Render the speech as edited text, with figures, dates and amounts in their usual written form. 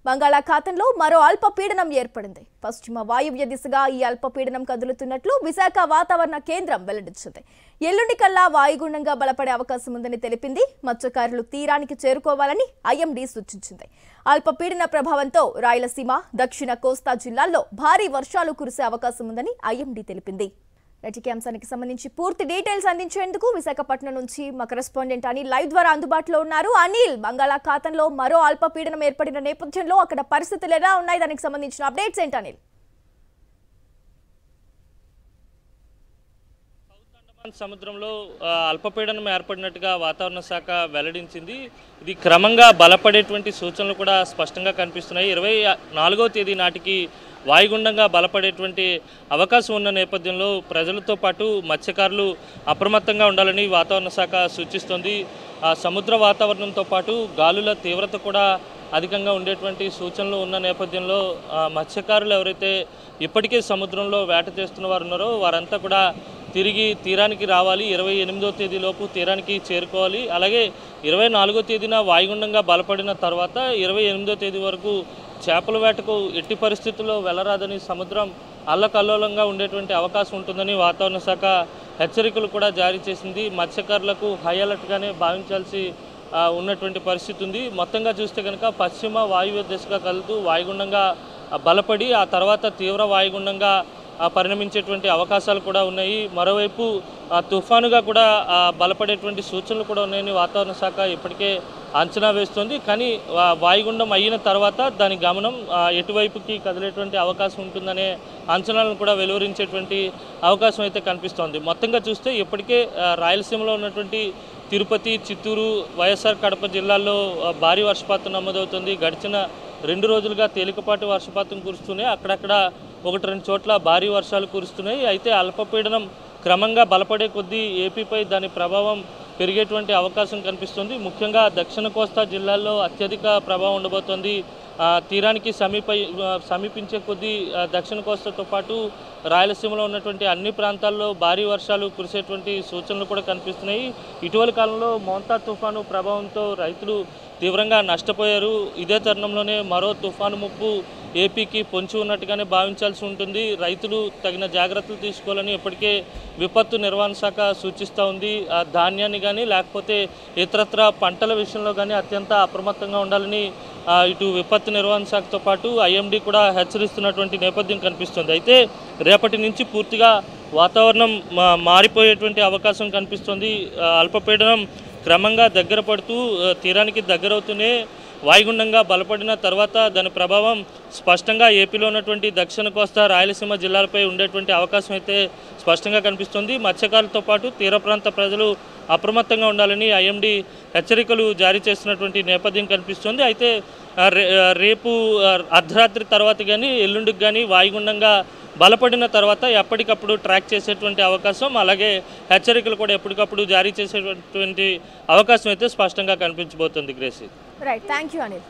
బంగాళాఖాతంలో మరో అల్పపీడనం ఏర్పడింది. పశ్చిమ వాయువ్య దిశగా ఈ అల్పపీడనం కదులుతున్నట్లు విశాఖ వాతావరణ కేంద్రం వెల్లడించింది. ఎల్లుండి కల్లా వాయుగుండంగా బలపడే అవకాశం ఉందని తెలిపింది. మత్స్యకారులు తీరానికి చేరుకోవాలని ఐఎండీ సూచించింది. అల్పపీడన ప్రభావంతో రాయలసీమ, దక్షిణ కోస్తా జిల్లాల్లో భారీ వర్షాలు కురిసే అవకాశం ఉందని ఐఎండీ తెలిపింది. ఈ అంశానికి సంబంధించి పూర్తి డీటెయిల్స్ అందించేందుకు విశాఖపట్నం నుంచి మా కరెస్పాండెంట్ అనిల్ లైవ్ ద్వారా అందుబాటులో ఉన్నారు. అనిల్, బంగాళాఖాతంలో మరో అల్పపీడనం ఏర్పడిన నేపథ్యంలో అక్కడ పరిస్థితులు ఎలా ఉన్నాయి, దానికి సంబంధించిన అప్డేట్స్ ఏంటి అనిల్? సముద్రంలో అల్పపీడనం ఏర్పడినట్టుగా వాతావరణ శాఖ వెల్లడించింది. ఇది క్రమంగా బలపడేటువంటి సూచనలు కూడా స్పష్టంగా కనిపిస్తున్నాయి. 24వ తేదీ నాటికి వాయుగుండంగా బలపడేటువంటి అవకాశం ఉన్న నేపథ్యంలో ప్రజలతో పాటు మత్స్యకారులు అప్రమత్తంగా ఉండాలని వాతావరణ శాఖ సూచిస్తోంది. సముద్ర వాతావరణంతో పాటు గాలుల తీవ్రత కూడా అధికంగా ఉండేటువంటి సూచనలు ఉన్న నేపథ్యంలో మత్స్యకారులు ఎవరైతే ఇప్పటికే సముద్రంలో వేట చేస్తున్న వారు ఉన్నారో వారంతా కూడా తిరిగి తీరానికి రావాలి. 28వ తేదీలోపు తీరానికి చేరుకోవాలి. అలాగే 24వ తేదీన వాయుగుండంగా బలపడిన తర్వాత 28వ తేదీ వరకు చేపల వేటకు ఎట్టి పరిస్థితుల్లో వెళ్ళరాదని, సముద్రం అల్లకల్లోలంగా ఉండేటువంటి అవకాశం ఉంటుందని వాతావరణ శాఖ హెచ్చరికలు కూడా జారీ చేసింది. మత్స్యకారులకు హై అలర్ట్గానే భావించాల్సి ఉన్నటువంటి పరిస్థితి ఉంది. మొత్తంగా చూస్తే కనుక పశ్చిమ వాయువ్య దిశగా కలుతూ వాయుగుండంగా బలపడి ఆ తర్వాత తీవ్ర వాయుగుండంగా పరిణమించేటువంటి అవకాశాలు కూడా ఉన్నాయి. మరోవైపు తుఫానుగా కూడా బలపడేటువంటి సూచనలు కూడా ఉన్నాయని వాతావరణ శాఖ ఇప్పటికే అంచనా వేస్తుంది. కానీ వాయుగుండం అయిన తర్వాత దాని గమనం ఎటువైపుకి కదిలేటువంటి అవకాశం ఉంటుందనే అంచనాలను కూడా వెలువరించేటువంటి అవకాశం అయితే కనిపిస్తోంది. మొత్తంగా చూస్తే ఇప్పటికే రాయలసీమలో ఉన్నటువంటి తిరుపతి, చిత్తూరు, వైఎస్ఆర్ కడప జిల్లాల్లో భారీ వర్షపాతం నమోదవుతుంది. గడిచిన 2 రోజులుగా తేలికపాటి వర్షపాతం కురుస్తూనే అక్కడక్కడ 1-2 చోట్ల భారీ వర్షాలు కురుస్తున్నాయి. అయితే అల్పపీడనం క్రమంగా బలపడే కొద్దీ ఏపీపై దాని ప్రభావం పెరిగేటువంటి అవకాశం కనిపిస్తుంది. ముఖ్యంగా దక్షిణ కోస్తా జిల్లాల్లో అత్యధిక ప్రభావం ఉండబోతోంది. తీరానికి సమీపించే కొద్దీ దక్షిణ కోస్తాతో పాటు రాయలసీమలో ఉన్నటువంటి అన్ని ప్రాంతాల్లో భారీ వర్షాలు కురిసేటువంటి సూచనలు కూడా కనిపిస్తున్నాయి. ఇటీవల కాలంలో మోంతా తుఫాను ప్రభావంతో రైతులు తీవ్రంగా నష్టపోయారు. ఇదే తరుణంలోనే మరో తుఫాను ముప్పు ఏపీకి పొంచి ఉన్నట్టుగానే భావించాల్సి ఉంటుంది. రైతులు తగిన జాగ్రత్తలు తీసుకోవాలని ఇప్పటికే విపత్తు నిర్వహణ శాఖ సూచిస్తూ ఉంది. ధాన్యాన్ని కానీ లేకపోతే ఇతరత్ర పంటల విషయంలో కానీ అత్యంత అప్రమత్తంగా ఉండాలని ఇటు విపత్తు నిర్వహణ శాఖతో పాటు ఐఎండీ కూడా హెచ్చరిస్తున్నటువంటి నేపథ్యం కనిపిస్తుంది. అయితే రేపటి నుంచి పూర్తిగా వాతావరణం మారిపోయేటువంటి అవకాశం కనిపిస్తుంది. అల్పపీడనం క్రమంగా దగ్గర పడుతూ తీరానికి దగ్గరవుతూనే వాయుగుండంగా బలపడిన తర్వాత దాని ప్రభావం స్పష్టంగా ఏపీలో ఉన్నటువంటి దక్షిణ కోస్తా, రాయలసీమ జిల్లాలపై ఉండేటువంటి అవకాశం అయితే స్పష్టంగా కనిపిస్తుంది. మత్స్యకారులతో పాటు తీర ప్రాంత ప్రజలు అప్రమత్తంగా ఉండాలని ఐఎండీ హెచ్చరికలు జారీ చేస్తున్నటువంటి నేపథ్యం కనిపిస్తుంది. అయితే రేపు అర్ధరాత్రి తర్వాత కానీ ఎల్లుండికి కానీ వాయుగుండంగా బలపడిన తర్వాత ఎప్పటికప్పుడు ట్రాక్ చేసేటువంటి అవకాశం, అలాగే హెచ్చరికలు కూడా ఎప్పటికప్పుడు జారీ చేసేటువంటి అవకాశం అయితే స్పష్టంగా కనిపించబోతుంది. Gracie, right, thank you Anil.